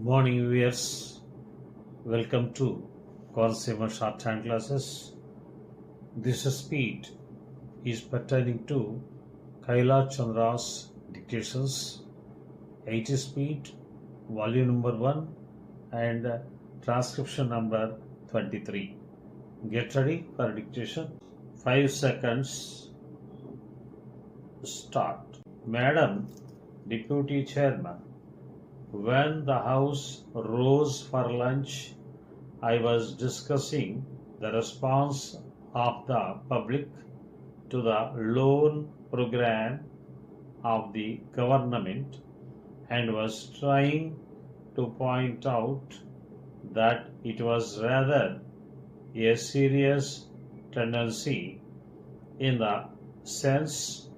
Morning viewers, welcome to consumer shorthand classes. This speed is pertaining to KAILASH Chandra's dictations, 80 speed, volume number 1 and transcription number 23. Get ready for dictation. 5 seconds. Start. Madam Deputy Chairman, when the House rose for lunch, I was discussing the response of the public to the loan program of the government and was trying to point out that it was rather a serious tendency in the sense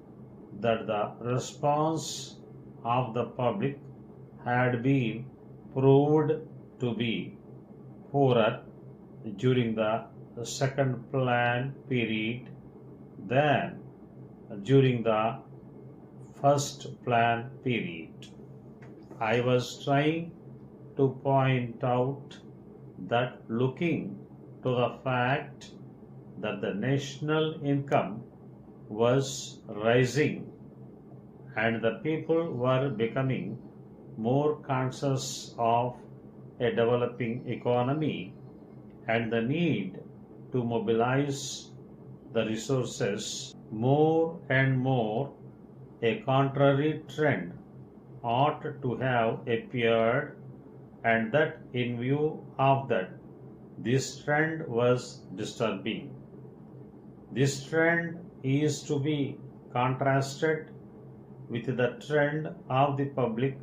that the response of the public had been proved to be poorer during the second plan period than during the first plan period. I was trying to point out that looking to the fact that the national income was rising and the people were becoming more conscious of a developing economy and the need to mobilize the resources more and more, a contrary trend ought to have appeared, and that in view of that, this trend was disturbing. This trend is to be contrasted with the trend of the public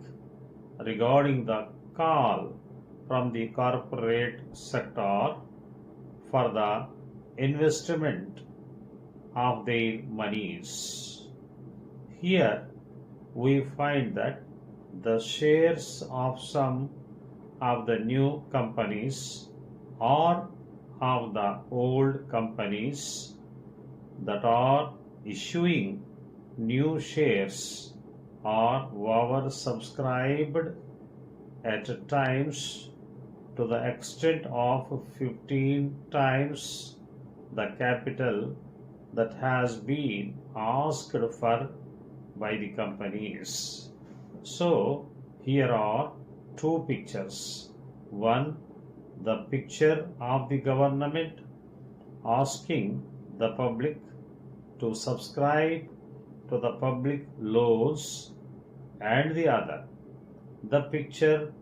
regarding the call from the corporate sector for the investment of their monies. Here we find that the shares of some of the new companies or of the old companies that are issuing new shares are oversubscribed at times to the extent of 15 times the capital that has been asked for by the companies. So here are two pictures. One, the picture of the government asking the public to subscribe to the public loans, and the other, the picture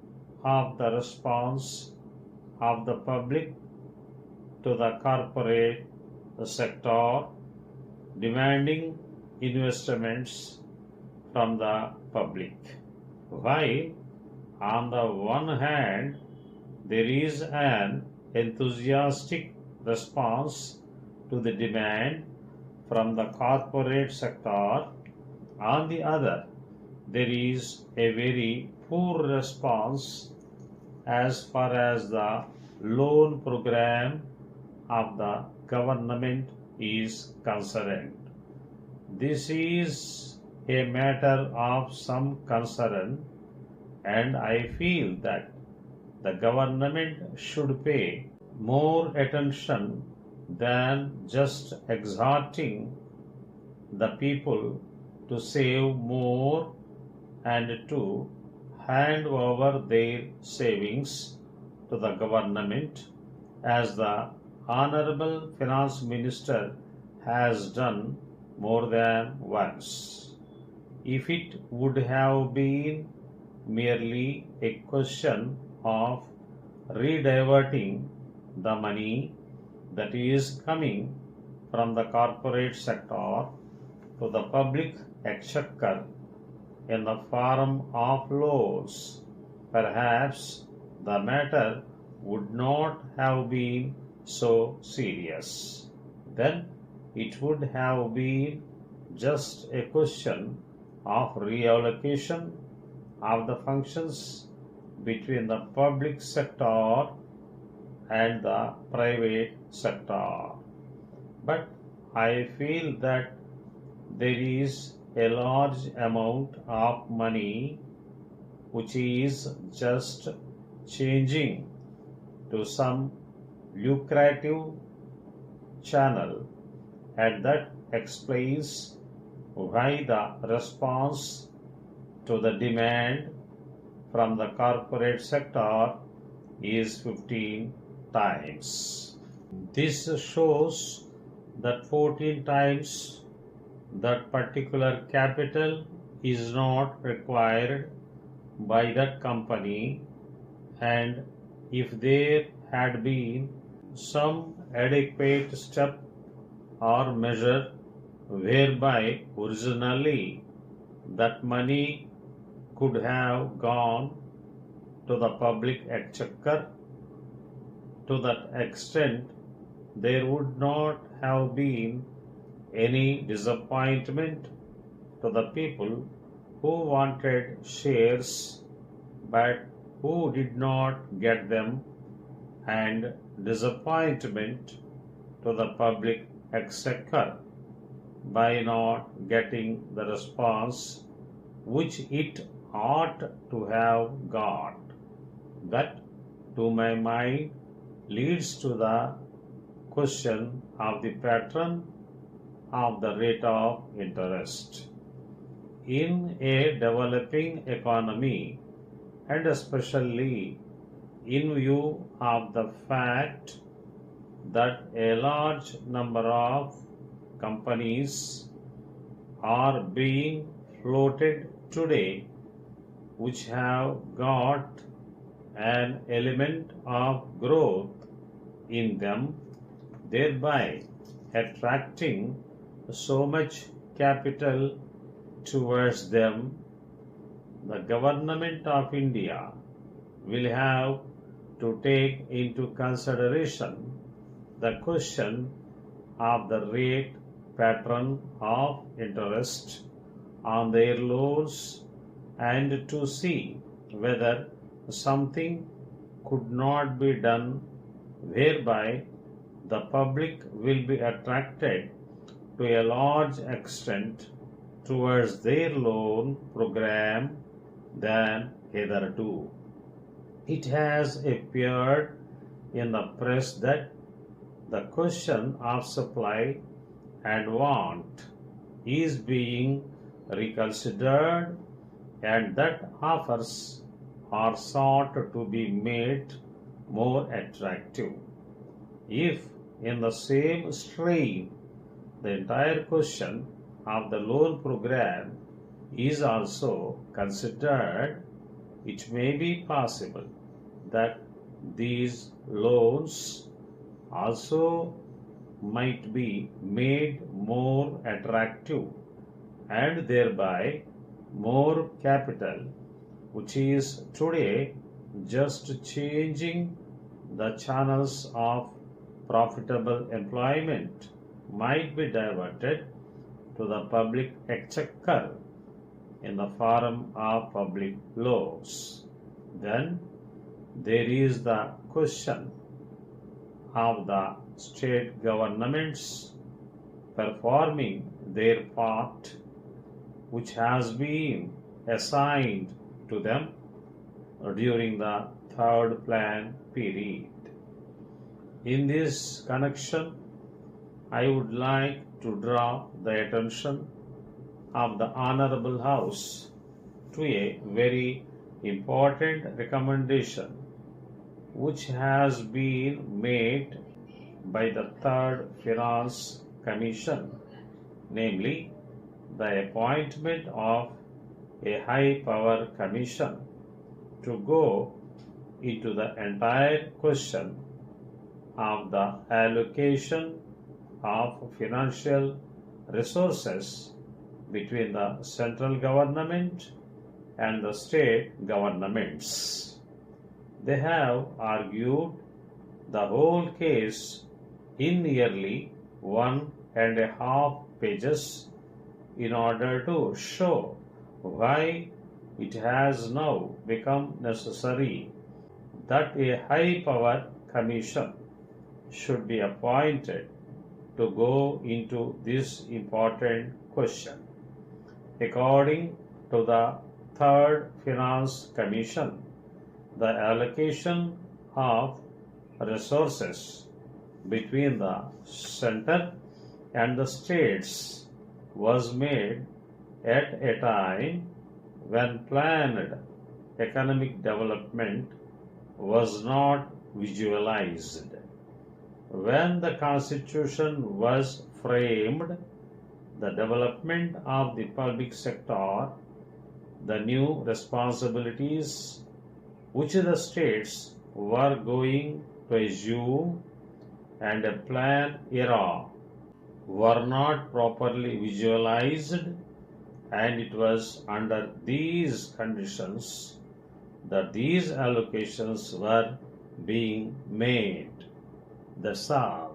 of the response of the public to the corporate sector demanding investments from the public. While on the one hand there is an enthusiastic response to the demand from the corporate sector, on the other, there is a very poor response as far as the loan program of the government is concerned. This is a matter of some concern, and I feel that the government should pay more attention than just exhorting the people to save more and to hand over their savings to the government, as the Honorable Finance Minister has done more than once. If it would have been merely a question of rediverting the money that is coming from the corporate sector to the public exchequer in the form of loans, perhaps the matter would not have been so serious. Then it would have been just a question of reallocation of the functions between the public sector and the private sector. But I feel that there is a large amount of money which is just changing to some lucrative channel, and that explains why the response to the demand from the corporate sector is 15 times. This shows that 14 times that particular capital is not required by that company, and if there had been some adequate step or measure whereby originally that money could have gone to the public exchequer, to that extent there would not have been any disappointment to the people who wanted shares but who did not get them, and disappointment to the public exchequer by not getting the response which it ought to have got. That, to my mind, leads to the question of the pattern of the rate of interest. In a developing economy, and especially in view of the fact that a large number of companies are being floated today which have got an element of growth in them, thereby attracting so much capital towards them, the government of India will have to take into consideration the question of the rate pattern of interest on their loans, and to see whether something could not be done whereby the public will be attracted to a large extent towards their loan program than hitherto. It has appeared in the press that the question of supply and want is being reconsidered, and that offers are sought to be made more attractive. If in the same strain the entire question of the loan program is also considered, it may be possible that these loans also might be made more attractive, and thereby more capital, which is today just changing the channels of profitable employment, might be diverted to the public exchequer in the form of public loans. Then there is the question of the state governments performing their part which has been assigned to them during the third plan period. In this connection, I would like to draw the attention of the Honorable House to a very important recommendation which has been made by the Third Finance Commission, namely the appointment of a high power commission to go into the entire question of the allocation of financial resources between the central government and the state governments. They have argued the whole case in nearly 1.5 pages in order to show why it has now become necessary that a high power commission should be appointed to go into this important question. According to the Third Finance Commission, the allocation of resources between the center and the states was made at a time when planned economic development was not visualized. When the Constitution was framed, the development of the public sector, the new responsibilities which the states were going to assume, and a planned era were not properly visualized, and it was under these conditions that these allocations were being made. That's all.